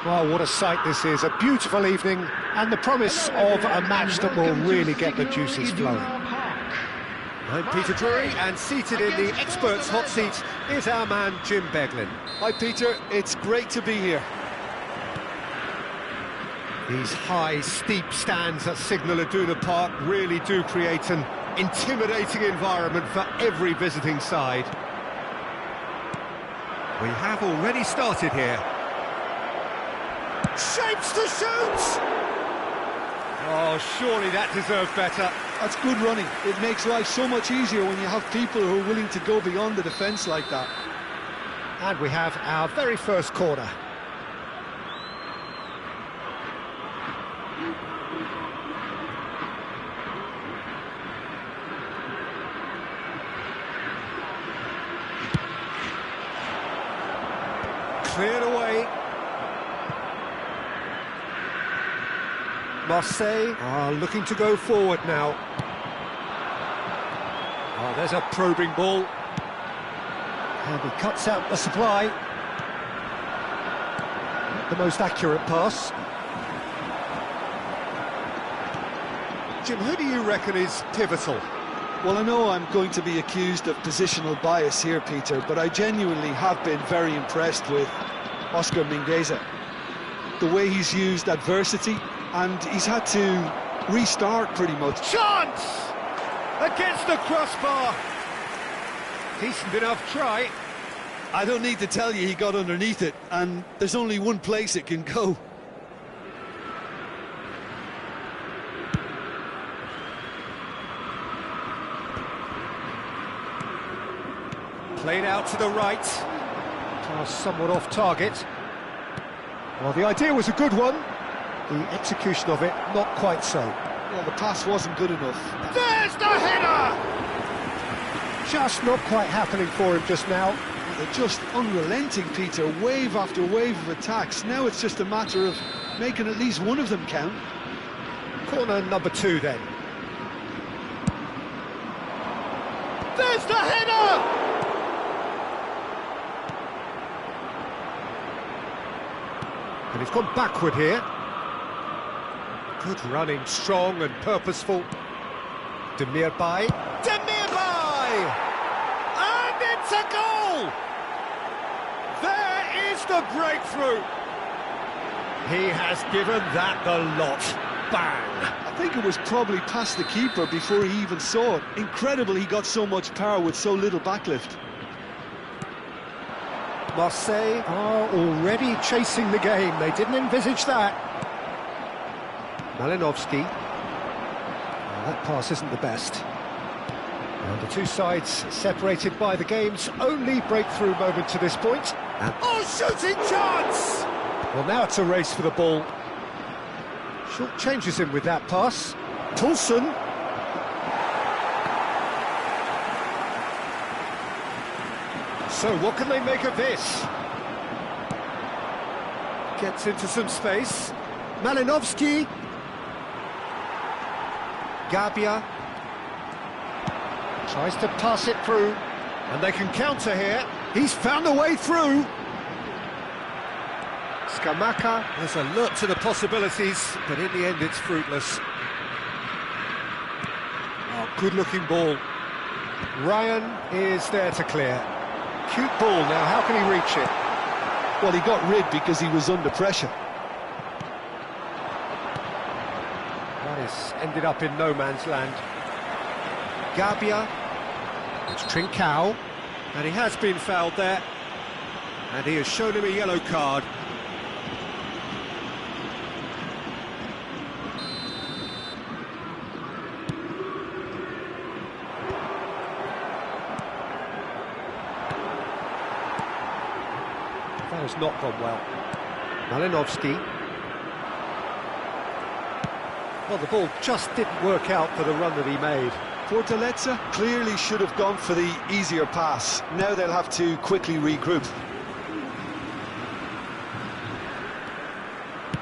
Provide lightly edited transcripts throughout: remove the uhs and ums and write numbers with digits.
Well, what a sight this is, a beautiful evening, and the promise of a match that will really get the juices flowing. I'm Peter Drury, and seated in the experts' hot seat is our man Jim Beglin. Hi Peter, it's great to be here. These high, steep stands at Signal Iduna Park really do create an intimidating environment for every visiting side. We have already started here. Shapes to shoot! Oh, surely that deserved better. That's good running. It makes life so much easier when you have people who are willing to go beyond the defence like that. And we have our very first corner. Cleared away. Marseille are looking to go forward now. Oh, there's a probing ball. And he cuts out the supply. Not the most accurate pass. Jim, who do you reckon is pivotal? Well, I know I'm going to be accused of positional bias here, Peter, but I genuinely have been very impressed with Oscar Mingueza. The way he's used adversity, and he's had to restart pretty much. Chance! Against the crossbar! Decent enough try. I don't need to tell you he got underneath it, and there's only one place it can go. Played out to the right. Pass somewhat off target. Well, the idea was a good one. The execution of it, not quite so. Well, the pass wasn't good enough. There's the header! Just not quite happening for him just now. They're just unrelenting, Peter. Wave after wave of attacks. Now it's just a matter of making at least one of them count. Corner number 2 then. There's the header! And he's gone backward here. Good running, strong and purposeful. Demirbay. Demirbay! And it's a goal! There is the breakthrough. He has given that the lot. Bang! I think it was probably past the keeper before he even saw it. Incredible he got so much power with so little backlift. Marseille are already chasing the game. They didn't envisage that. Malinovsky. Well, that pass isn't the best. And the two sides separated by the game's only breakthrough moment to this point. And shooting chance! Well, now it's a race for the ball. Short changes him with that pass. Toulson. So what can they make of this? Gets into some space. Malinovsky. Gabia. Tries to pass it through. And they can counter here. He's found a way through. Scamacca is alert to the possibilities, but in the end it's fruitless. Oh, good-looking ball. Ryan is there to clear. Cute ball now, how can he reach it? Well, he got rid because he was under pressure. That has ended up in no man's land. Gabia. It's Trincao. And he has been fouled there. And he has shown him a yellow card. That has not gone well. Malinovsky. Well, the ball just didn't work out for the run that he made. Fortaleza clearly should have gone for the easier pass. Now they'll have to quickly regroup.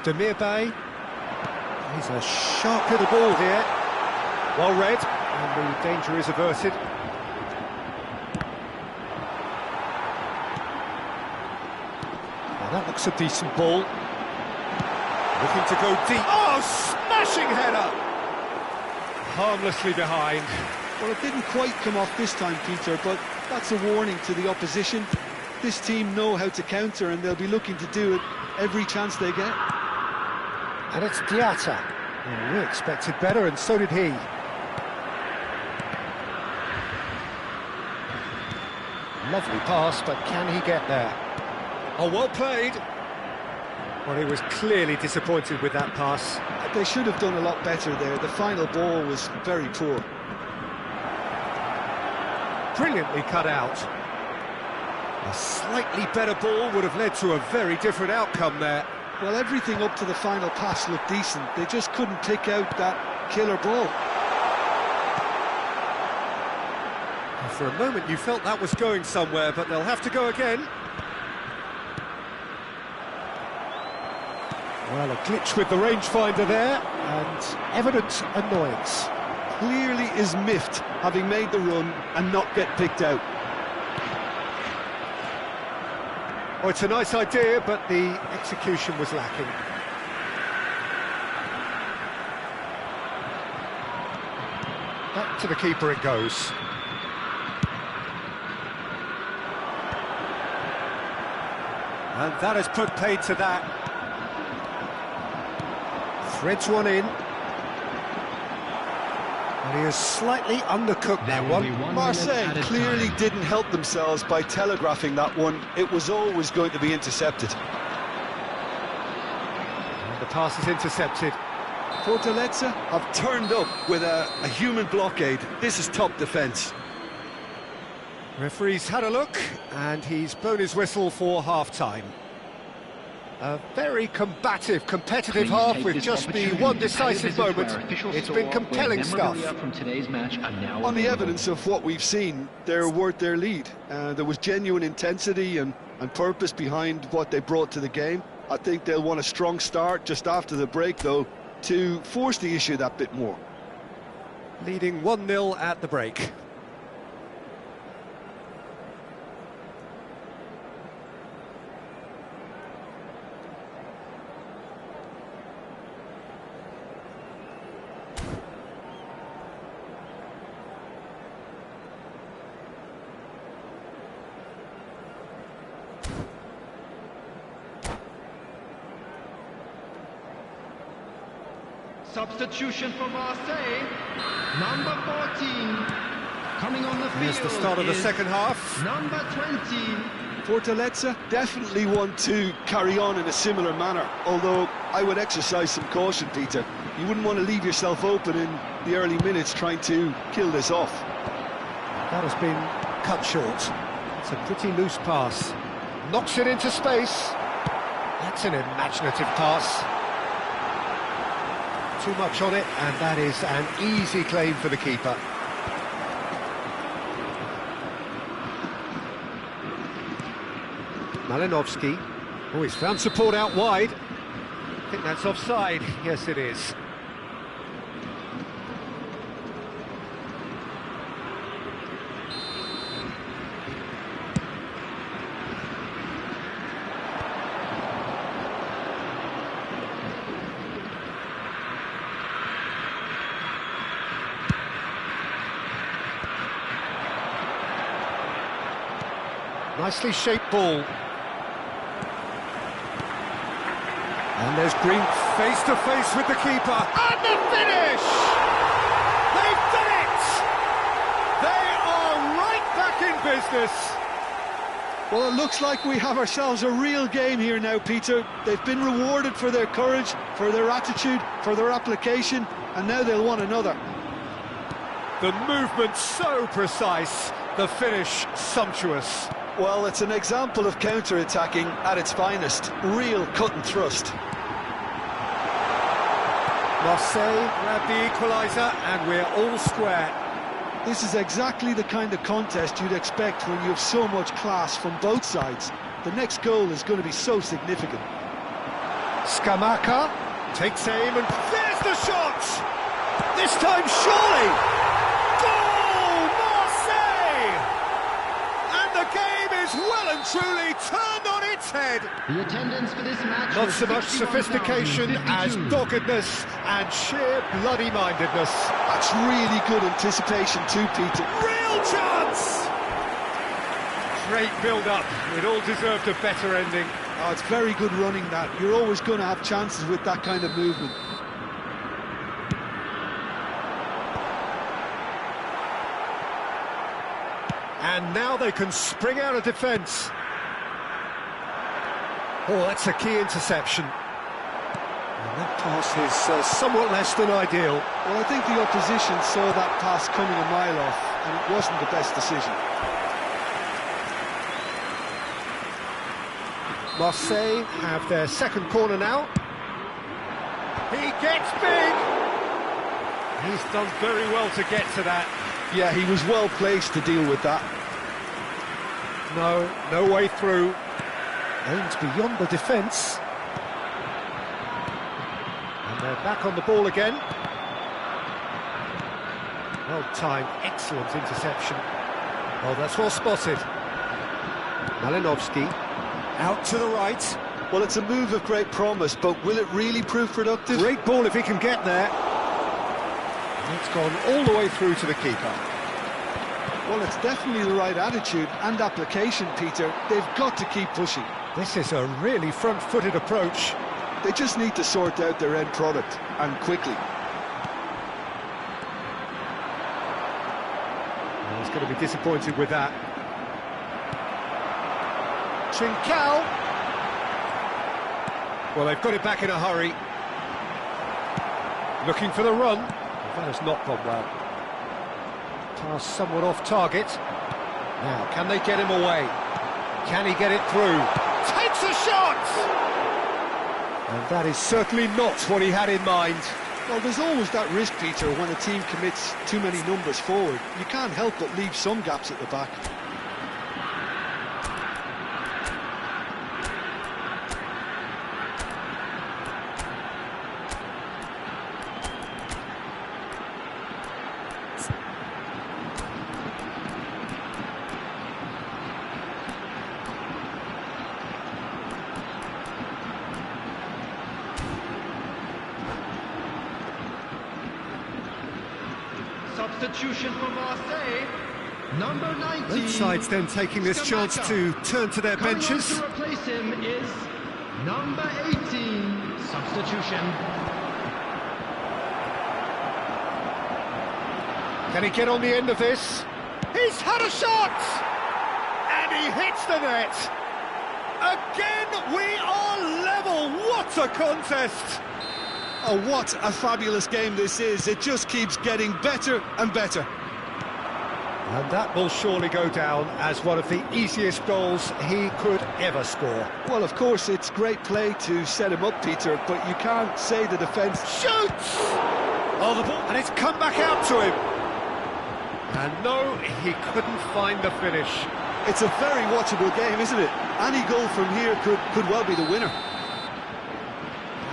Demirbay. He's a sharp little ball here. Well read, and the danger is averted. That looks a decent ball. Looking to go deep. Oh, smashing header! Harmlessly behind. Well, it didn't quite come off this time, Peter, but that's a warning to the opposition. This team know how to counter, and they'll be looking to do it every chance they get. And it's Diatta. Well, we expected better, and so did he. Lovely pass, but can he get there? Oh, well played. Well, he was clearly disappointed with that pass. They should have done a lot better there. The final ball was very poor. Brilliantly cut out. A slightly better ball would have led to a very different outcome there. Well, everything up to the final pass looked decent. They just couldn't pick out that killer ball. For a moment you felt that was going somewhere, but they'll have to go again. Well, a glitch with the rangefinder there, and evident annoyance. Clearly is miffed, having made the run and not get picked out. Oh, it's a nice idea, but the execution was lacking. Back to the keeper it goes. And that has put paid to that. Threads one in. And he has slightly undercooked that one. Marseille clearly didn't help themselves by telegraphing that one. It was always going to be intercepted. And the pass is intercepted. Fortaleza have turned up with a human blockade. This is top defence. Referee's had a look, and he's blown his whistle for half-time. A very combative, competitive half with just the one decisive moment. It's been compelling stuff. On the evidence of what we've seen, they're worth their lead. There was genuine intensity and purpose behind what they brought to the game. I think they'll want a strong start just after the break, though, to force the issue that bit more. Leading 1-0 at the break. Substitution for Marseille, number 14, coming on the field. Here's the start of the second half. Number 20. Fortaleza definitely want to carry on in a similar manner, although I would exercise some caution, Peter. You wouldn't want to leave yourself open in the early minutes trying to kill this off. That has been cut short. It's a pretty loose pass. Knocks it into space. That's an imaginative pass. Too much on it, and that is an easy claim for the keeper. Malinovsky. Oh, he's found support out wide. I think that's offside. Yes, it is. Nicely shaped ball. And there's Green face to face with the keeper. And the finish! They've done it! They are right back in business. Well, it looks like we have ourselves a real game here now, Peter. They've been rewarded for their courage, for their attitude, for their application, and now they'll want another. The movement so precise, the finish sumptuous. Well, it's an example of counter-attacking at its finest. Real cut and thrust. Marseille grab the equaliser, and we're all square. This is exactly the kind of contest you'd expect when you have so much class from both sides. The next goal is going to be so significant. Scamacca takes aim, and there's the shot! This time, surely! Goal, Marseille! And the game is well and truly turned on its head. The attendance for this match Not was so much sophistication as 61,052. doggedness and sheer bloody-mindedness. That's really good anticipation too, Peter. Real chance! Great build-up. It all deserved a better ending. Oh, it's very good running that. You're always going to have chances with that kind of movement. And now they can spring out of defence. Oh, that's a key interception. And that pass is somewhat less than ideal. Well, I think the opposition saw that pass coming a mile off, and it wasn't the best decision. Marseille have their second corner now. He gets big! He's done very well to get to that. Yeah, he was well placed to deal with that. No way through. Aimed beyond the defence. And they're back on the ball again. Well timed, excellent interception. Oh, that's well spotted. Malinovsky. Out to the right. Well, it's a move of great promise, but will it really prove productive? Great ball if he can get there. It's gone all the way through to the keeper. Well, it's definitely the right attitude and application, Peter. They've got to keep pushing. This is a really front-footed approach. They just need to sort out their end product, and quickly. Well, he's going to be disappointed with that. Trincao. Well, they've got it back in a hurry. Looking for the run. That has not gone well. Pass somewhat off target. Now, can they get him away? Can he get it through? Takes a shot! And that is certainly not what he had in mind. Well, there's always that risk, Peter, when a team commits too many numbers forward. You can't help but leave some gaps at the back. Substitution for Marseille, number 19. Both sides then taking this chance to turn to their Coming on benches. to replace him is number 18. Substitution. Can he get on the end of this? He's had a shot! And he hits the net! Again, we are level! What a contest! Oh, what a fabulous game this is. It just keeps getting better and better. And that will surely go down as one of the easiest goals he could ever score. Well, of course, it's great play to set him up, Peter, but you can't say the defence... Shoots! Oh, the ball, and it's come back out to him. And no, he couldn't find the finish. It's a very watchable game, isn't it? Any goal from here could well be the winner.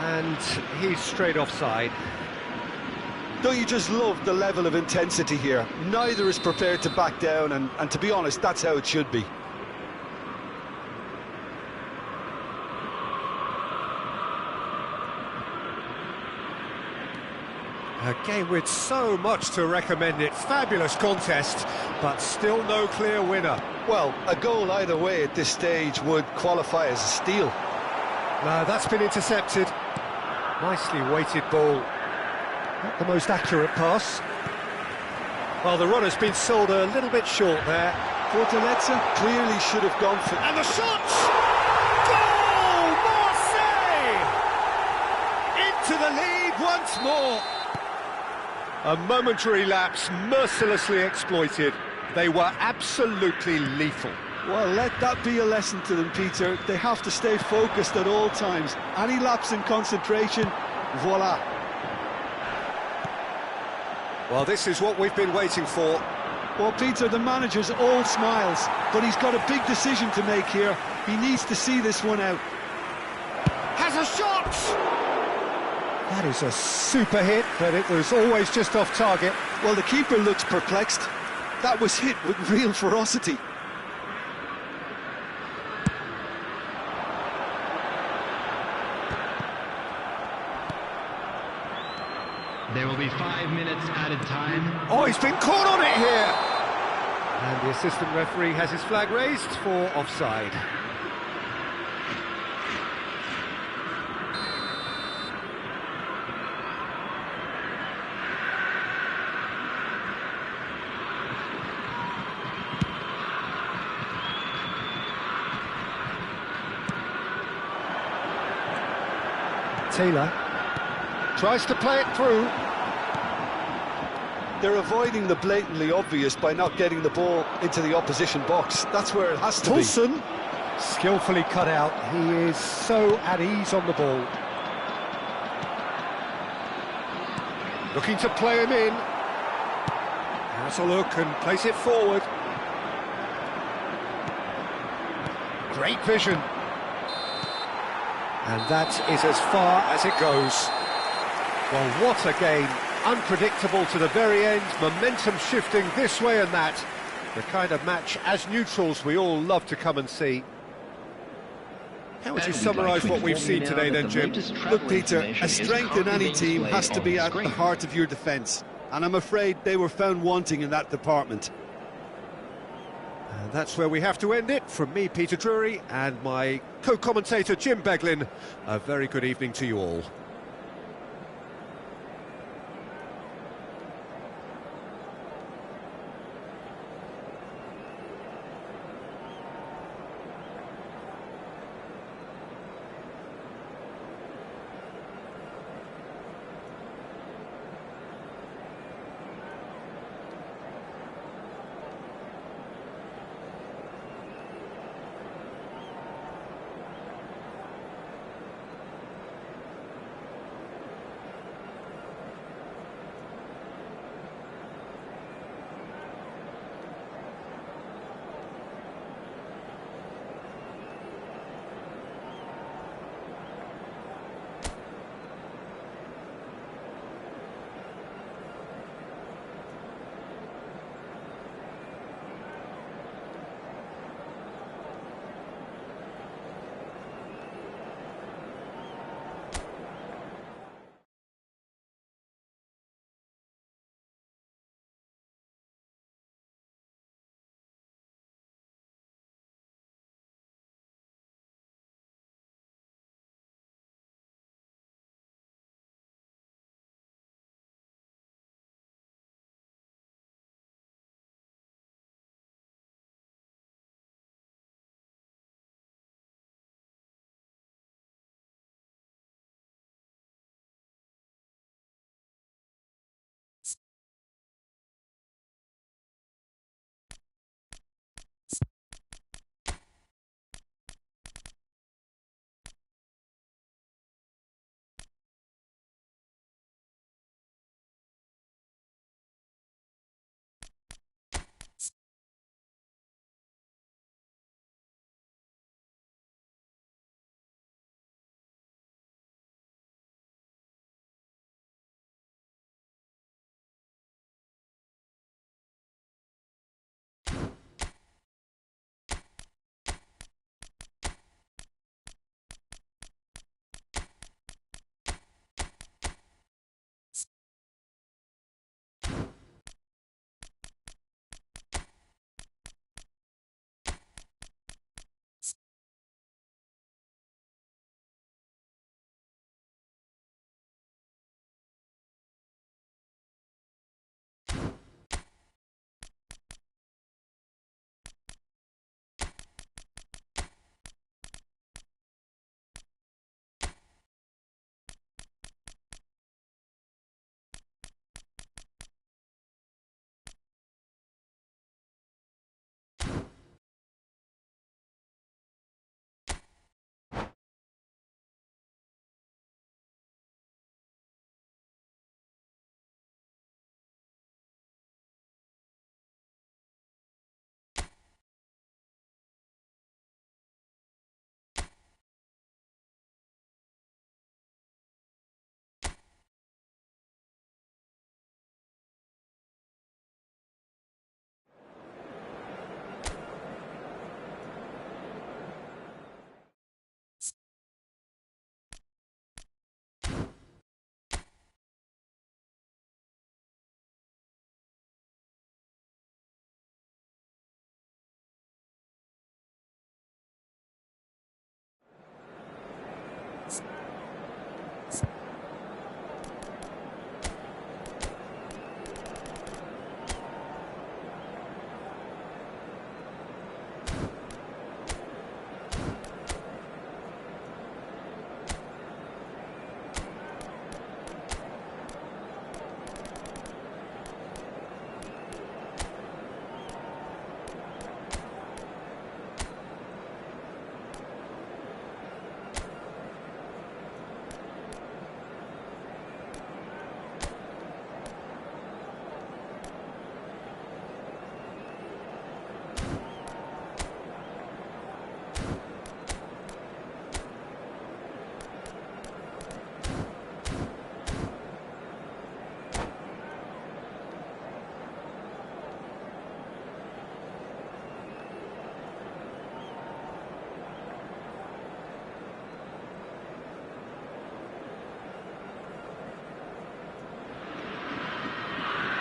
And he's straight offside. Don't you just love the level of intensity here? Neither is prepared to back down, and to be honest, that's how it should be. A game with so much to recommend it. Fabulous contest, but still no clear winner. Well, a goal either way at this stage would qualify as a steal. No, that's been intercepted. Nicely weighted ball. Not the most accurate pass. Well, the runner's been sold a little bit short there. Fortaleza clearly should have gone for... And the shot! Goal! Marseille! Into the lead once more. A momentary lapse mercilessly exploited. They were absolutely lethal. Well, let that be a lesson to them, Peter. They have to stay focused at all times. Any lapse in concentration, voila. Well, this is what we've been waiting for. Well, Peter, the manager's all smiles, but he's got a big decision to make here. He needs to see this one out. Has a shot! That is a super hit, but it was always just off target. Well, the keeper looks perplexed. That was hit with real ferocity. be 5 minutes added time. Oh, he's been caught on it here! And the assistant referee has his flag raised for offside. Taylor tries to play it through. They're avoiding the blatantly obvious by not getting the ball into the opposition box. That's where it has to be. Toulson, skillfully cut out. He is so at ease on the ball. Looking to play him in. Has a look and place it forward. Great vision. And that is as far as it goes. Well, what a game. Unpredictable to the very end, momentum shifting this way and that. The kind of match, as neutrals, we all love to come and see. How would you summarise what we've seen today then, Jim? Look, Peter, a strength in any team has to be at the heart of your defence. And I'm afraid they were found wanting in that department. And that's where we have to end it. From me, Peter Drury, and my co-commentator, Jim Beglin. A very good evening to you all.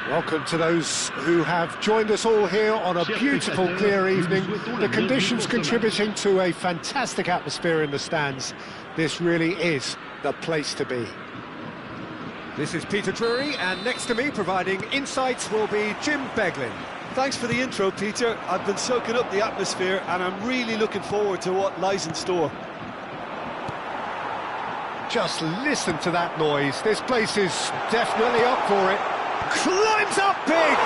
Welcome to those who have joined us all here on a beautiful, clear evening. The conditions contributing to a fantastic atmosphere in the stands. This really is the place to be. This is Peter Drury, and next to me, providing insights, will be Jim Beglin. Thanks for the intro, Peter. I've been soaking up the atmosphere, and I'm really looking forward to what lies in store. Just listen to that noise. This place is definitely up for it. Climbs up big!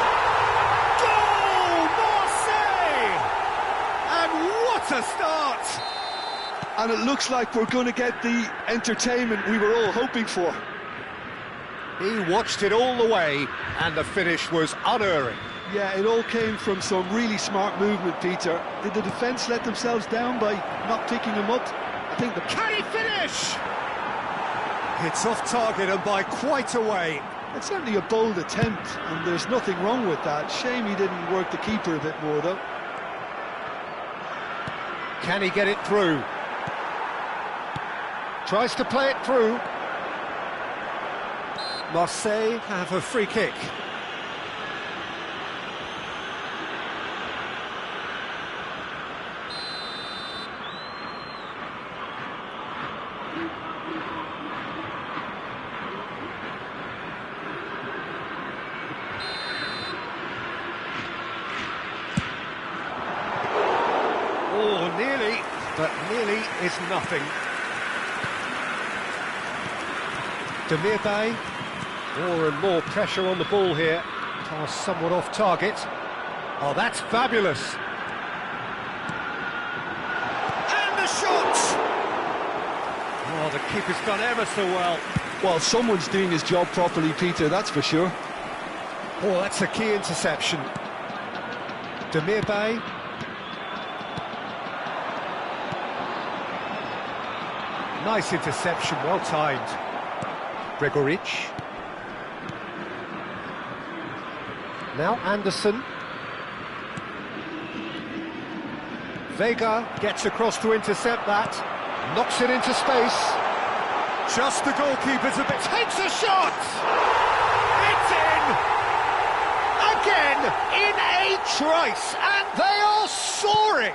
Goal! Marseille! And what a start! And it looks like we're going to get the entertainment we were all hoping for. He watched it all the way, and the finish was unerring. Yeah, it all came from some really smart movement, Peter. Did the defence let themselves down by not picking him up? I think the... Can he finish? It's off target and by quite a way. It's certainly a bold attempt, and there's nothing wrong with that. Shame he didn't work the keeper a bit more, though. Can he get it through? Tries to play it through. Marseille have a free kick. Oh, nearly, but nearly is nothing. Demirbay, more and more pressure on the ball here. Pass somewhat off target. Oh, that's fabulous. And the shot! Oh, the keeper's done ever so well. Well, someone's doing his job properly, Peter, that's for sure. Oh, that's a key interception. Demirbay. Nice interception, well timed. Gregoric. Now Anderson. Vega gets across to intercept that. Knocks it into space. Just the goalkeeper's a bit. Takes a shot! It's in! Again, in a trice, and they are soaring!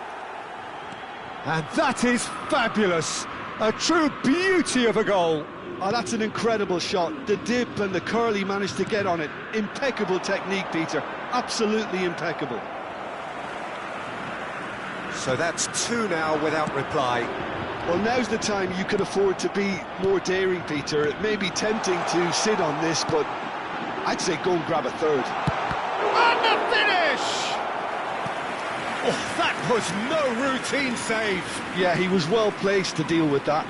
And that is fabulous. A true beauty of a goal. Oh, that's an incredible shot. The dip and the curl he managed to get on it. Impeccable technique, Peter. Absolutely impeccable. So that's two now without reply. Well, now's the time you could afford to be more daring, Peter. It may be tempting to sit on this, but I'd say go and grab a third. And the finish! Oh, that was no routine save. Yeah, he was well placed to deal with that.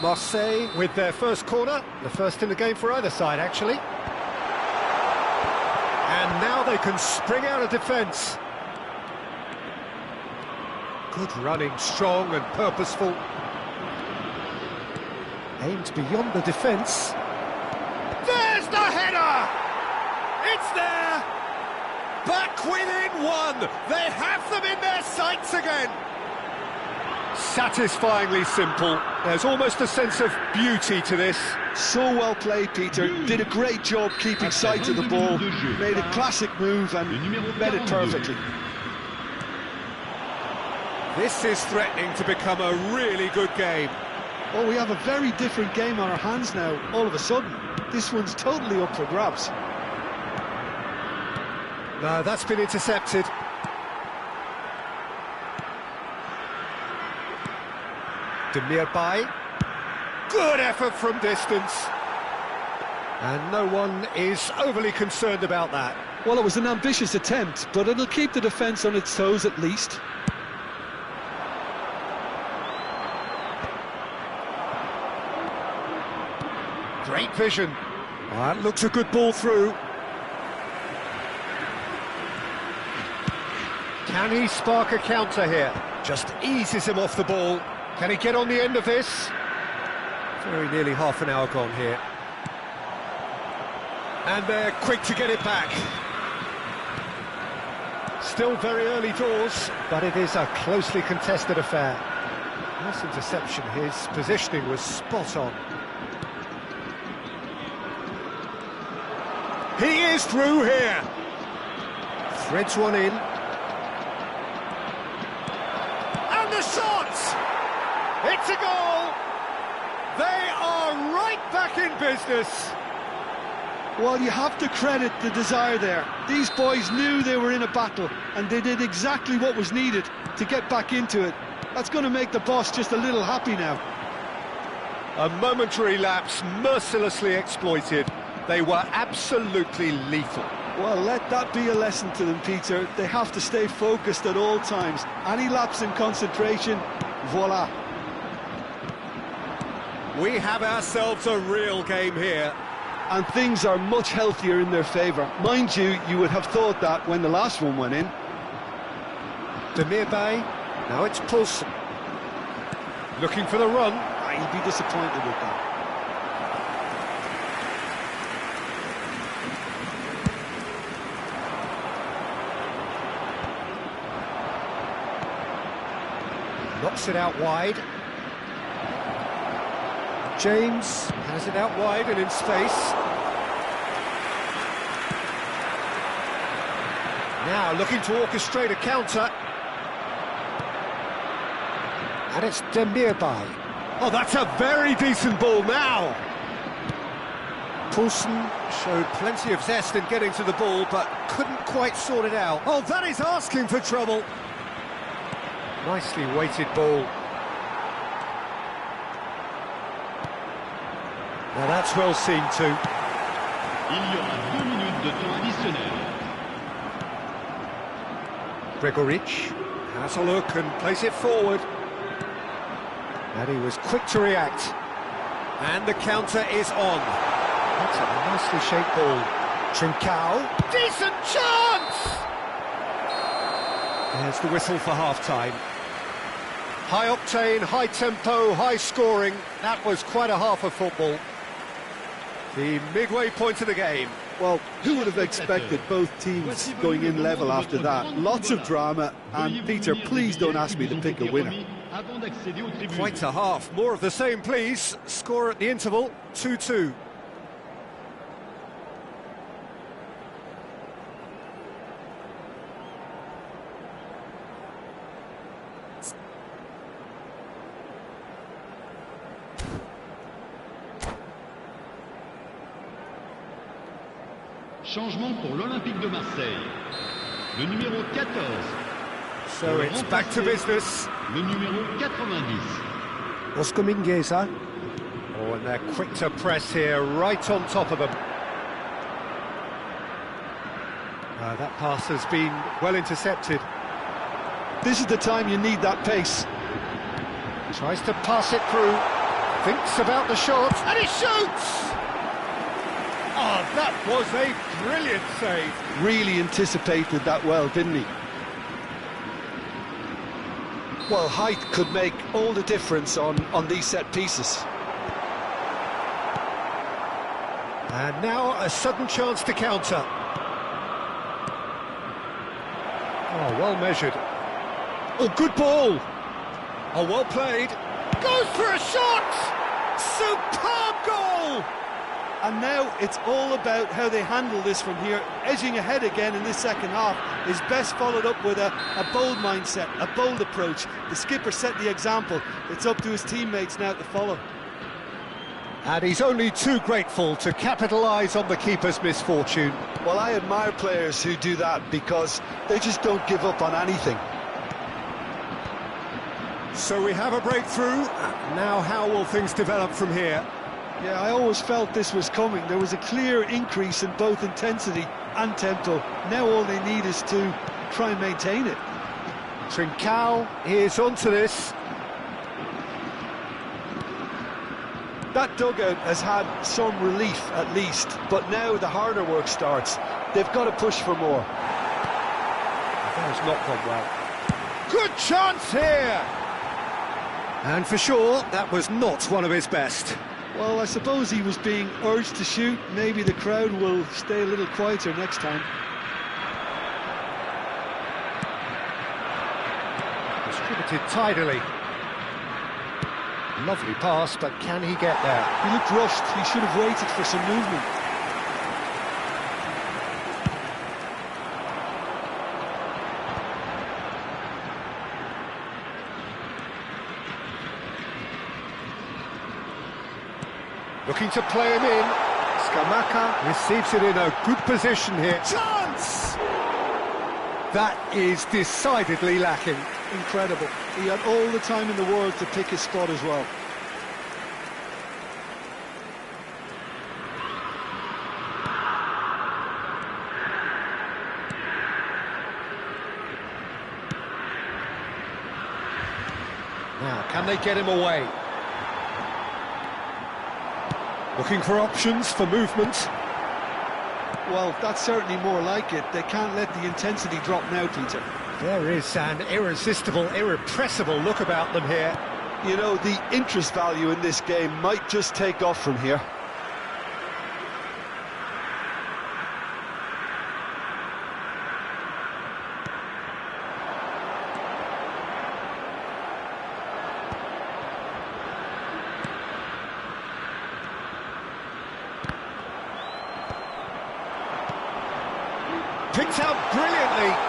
Marseille with their first corner, the first in the game for either side, actually. And now they can spring out of defence. Good running, strong and purposeful. Aimed beyond the defence. There's the header! It's there! Back within one! They have them in their sights again! Satisfyingly simple. There's almost a sense of beauty to this. So well played, Peter. Did a great job keeping sight of the ball. Made a classic move and met it perfectly. This is threatening to become a really good game. Oh, we have a very different game on our hands now, all of a sudden. This one's totally up for grabs. No, that's been intercepted. Demirbay. Good effort from distance. And no one is overly concerned about that. Well, it was an ambitious attempt, but it'll keep the defence on its toes at least. Great vision. That looks a good ball through. Can he spark a counter here? Just eases him off the ball. Can he get on the end of this? Very nearly half an hour gone here. And they're quick to get it back. Still very early doors, but it is a closely contested affair. Nice interception. His positioning was spot on. He is through here. Threads one in. And the shot! It's a goal! They are right back in business. Well, you have to credit the desire there. These boys knew they were in a battle, and they did exactly what was needed to get back into it. That's going to make the boss just a little happy now. A momentary lapse mercilessly exploited. They were absolutely lethal. Well, let that be a lesson to them, Peter. They have to stay focused at all times. Any lapse in concentration, voila. We have ourselves a real game here. And things are much healthier in their favour. Mind you, you would have thought that when the last one went in. Demirbay, now it's Poulsen. Looking for the run. He'd be disappointed with that. Knocks it out wide. James has it out wide and in space. Now looking to orchestrate a counter. And it's Demirbay. Oh, that's a very decent ball now. Poulsen showed plenty of zest in getting to the ball, but couldn't quite sort it out. Oh, that is asking for trouble. Nicely weighted ball. Now that's well seen too. Il y aura 2 minutes de temps additionnel. Gregoric has a look and plays it forward. And he was quick to react. And the counter is on. That's a nicely shaped ball. Trincao. Decent chance! There's the whistle for half-time. High octane, high tempo, high scoring. That was quite a half of football. The midway point of the game. Well, who would have expected both teams going in level after that? Lots of drama, and Peter, please don't ask me to pick a winner. Quite a half. More of the same, please. Score at the interval, 2-2. Changement pour l'Olympique de Marseille. Le numéro 14. So it's back to business. Le numéro 90. Oscar Mingueza. Oh, and they're quick to press here, right on top of them. That pass has been well intercepted. This is the time you need that pace. Tries to pass it through. Thinks about the shot, and he shoots! Oh, that was a brilliant save. Really anticipated that well, didn't he? Well, height could make all the difference on these set pieces. And now a sudden chance to counter. Oh, well measured. Oh, good ball. Oh, well played. Goes for a shot! Superb goal! And now it's all about how they handle this from here. Edging ahead again in this second half is best followed up with a bold mindset, a bold approach. The skipper set the example. It's up to his teammates now to follow. And he's only too grateful to capitalise on the keeper's misfortune. Well, I admire players who do that because they just don't give up on anything. So we have a breakthrough. Now how will things develop from here? Yeah, I always felt this was coming. There was a clear increase in both intensity and tempo. Now all they need is to try and maintain it. Trincao is onto this. That dugout has had some relief at least, but now the harder work starts. They've got to push for more. That has not gone well. Good chance here! And for sure, that was not one of his best. Well, I suppose he was being urged to shoot. Maybe the crowd will stay a little quieter next time. Distributed tidily. Lovely pass, but can he get there? He looked rushed. He should have waited for some movement. Looking to play him in. Skamaka receives it in a good position here. Chance! That is decidedly lacking. Incredible. He had all the time in the world to pick his spot as well. Now, can they get him away? Looking for options for movement. Well, that's certainly more like it. They can't let the intensity drop now, Peter. There is an irresistible, irrepressible look about them here. You know, the interest value in this game might just take off from here. Picked out brilliantly.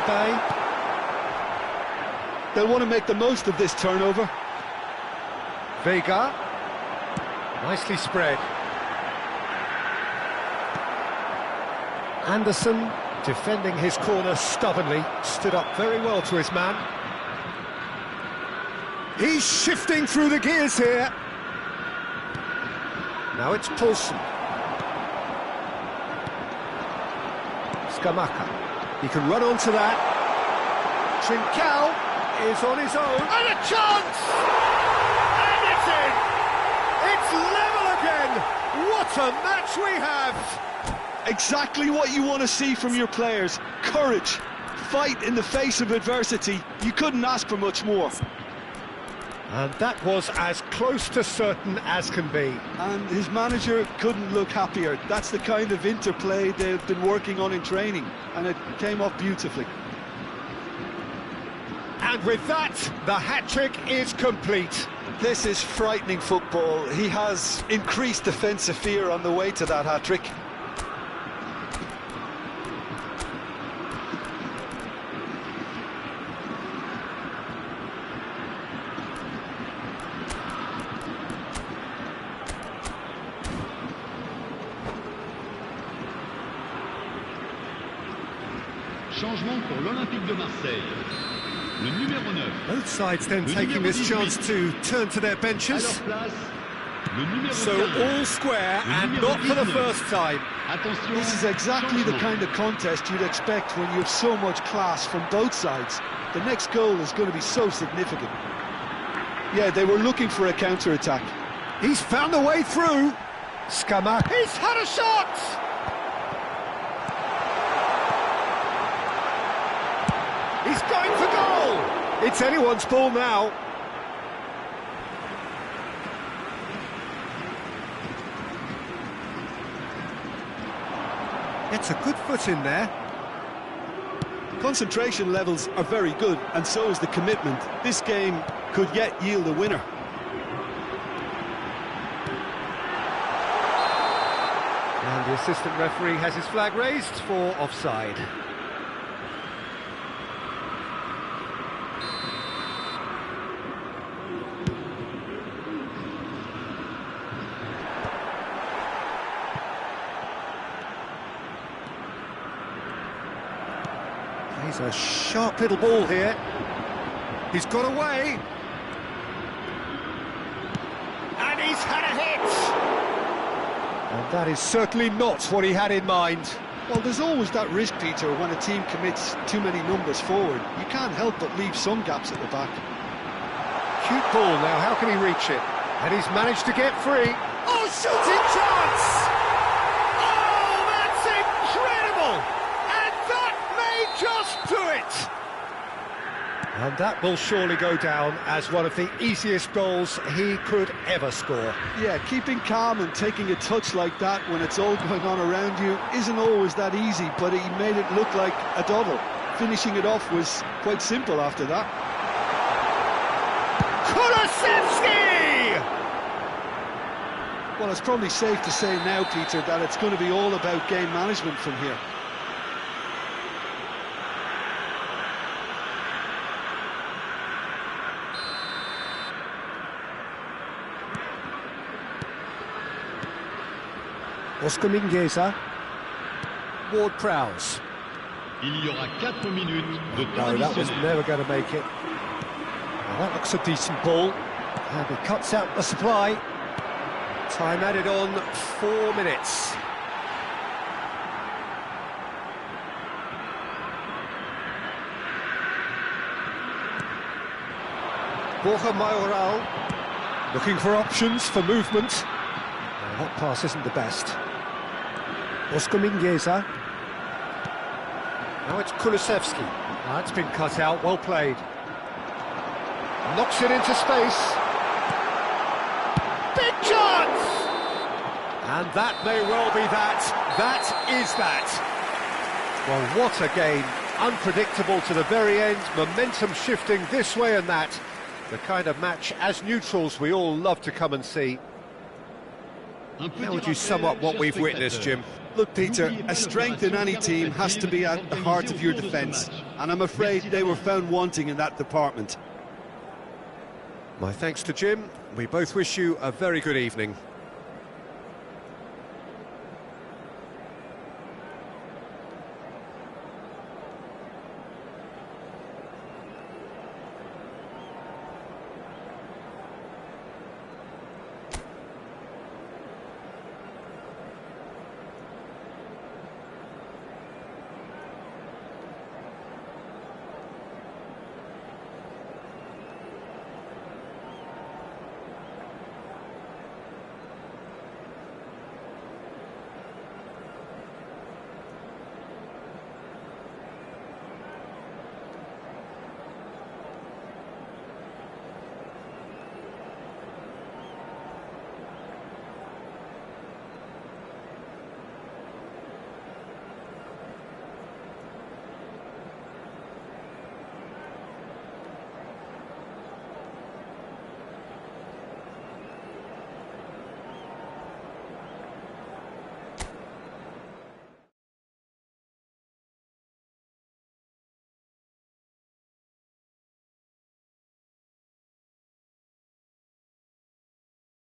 Bay. They'll want to make the most of this turnover. Vega. Nicely spread. Anderson, defending his corner stubbornly, stood up very well to his man. He's shifting through the gears here. Now it's Poulsen. Skamaka. He can run onto that. Trincao is on his own. And a chance! And it's in! It's level again! What a match we have! Exactly what you want to see from your players. Courage. Fight in the face of adversity. You couldn't ask for much more. And that was as close to certain as can be. And his manager couldn't look happier. That's the kind of interplay they've been working on in training, and it came off beautifully. And with that, the hat-trick is complete. This is frightening football. He has increased defensive fear on the way to that hat-trick. Changement pour l'Olympique de Marseille. Le numéro 9. Both sides then taking this chance to turn to their benches. So all square and not for the first time. This is exactly the kind of contest you'd expect when you have so much class from both sides. The next goal is going to be so significant. Yeah, they were looking for a counter-attack. He's found the way through. Skamaka. He's had a shot! He's going for goal! It's anyone's ball now. Gets a good foot in there. Concentration levels are very good, and so is the commitment. This game could yet yield a winner. And the assistant referee has his flag raised for offside. He's a sharp little ball here. He's got away. And he's had a hit. And that is certainly not what he had in mind. Well, there's always that risk, Peter, when a team commits too many numbers forward. You can't help but leave some gaps at the back. Cute ball now, how can he reach it? And he's managed to get free. Oh, shooting chance! Oh, that's incredible! And that may just do it! And that will surely go down as one of the easiest goals he could ever score. Yeah, keeping calm and taking a touch like that when it's all going on around you isn't always that easy, but he made it look like a doddle. Finishing it off was quite simple after that. Kulusevski! Well, it's probably safe to say now, Peter, that it's going to be all about game management from here. Oscar Mingueza. Ward-Prowse. Il y aura 4 minutes de temps No, that was additionnel. never going to make it. Well, that looks a decent ball. And he cuts out the supply. Time added on 4 minutes. Borja Mayoral looking for options for movement. That pass isn't the best. Oscar Mingueza. Now it's Kulusevski. That's been cut out, well played. Knocks it into space. Big chance! And that may well be that. That is that. Well, what a game. Unpredictable to the very end. Momentum shifting this way and that. The kind of match, as neutrals, we all love to come and see. How would you sum up what we've witnessed, Jim? Look, Peter, a strength in any team has to be at the heart of your defence, and I'm afraid they were found wanting in that department. My thanks to Jim. We both wish you a very good evening.